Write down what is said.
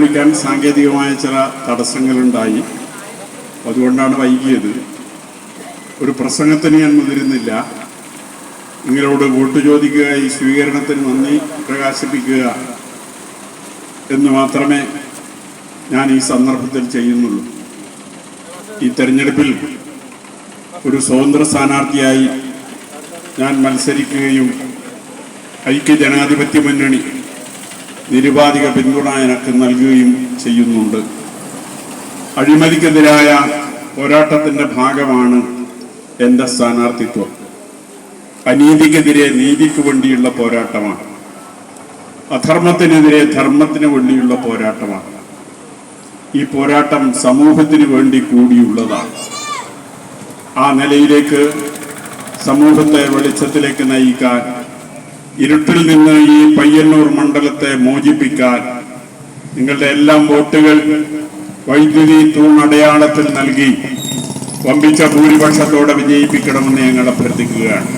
ആരംഭിക്കാൻ സാങ്കേതികമായ ചില തടസ്സങ്ങളുണ്ടായി. അതുകൊണ്ടാണ് വൈകിയത്. ഒരു പ്രസംഗത്തിന് ഞാൻ മുതിരുന്നില്ല. നിങ്ങളോട് വോട്ട് ചോദിക്കുക, ഈ സ്വീകരണത്തിന് നന്ദി പ്രകാശിപ്പിക്കുക എന്ന് മാത്രമേ ഞാൻ ഈ സന്ദർഭത്തിൽ ചെയ്യുന്നുള്ളൂ. ഈ തെരഞ്ഞെടുപ്പിൽ ഒരു സ്വതന്ത്ര സ്ഥാനാർത്ഥിയായി ഞാൻ മത്സരിക്കുകയും ഐക്യജനാധിപത്യ മുന്നണി നിരുപാധിക പിന്തുണ എനിക്ക് നൽകുകയും ചെയ്യുന്നുണ്ട്. അഴിമതിക്കെതിരായ പോരാട്ടത്തിൻ്റെ ഭാഗമാണ് എൻ്റെ സ്ഥാനാർത്ഥിത്വം. അനീതിക്കെതിരെ നീതിക്ക് വേണ്ടിയുള്ള പോരാട്ടമാണ്. അധർമ്മത്തിനെതിരെ ധർമ്മത്തിന് വേണ്ടിയുള്ള പോരാട്ടമാണ്. ഈ പോരാട്ടം സമൂഹത്തിന് വേണ്ടി കൂടിയുള്ളതാണ്. ആ നിലയിലേക്ക് സമൂഹത്തെ വെളിച്ചത്തിലേക്ക് നയിക്കാൻ, ഇരുട്ടിൽ നിന്ന് ഈ പയ്യന്നൂർ മണ്ഡലത്തെ മോചിപ്പിക്കാൻ നിങ്ങളുടെ എല്ലാം വോട്ടുകൾ വൈദ്യുതി തൂണടയാളത്തിൽ നൽകി വമ്പിച്ച ഭൂരിപക്ഷത്തോടെ വിജയിപ്പിക്കണമെന്ന് ഞങ്ങൾ അഭ്യർത്ഥിക്കുകയാണ്.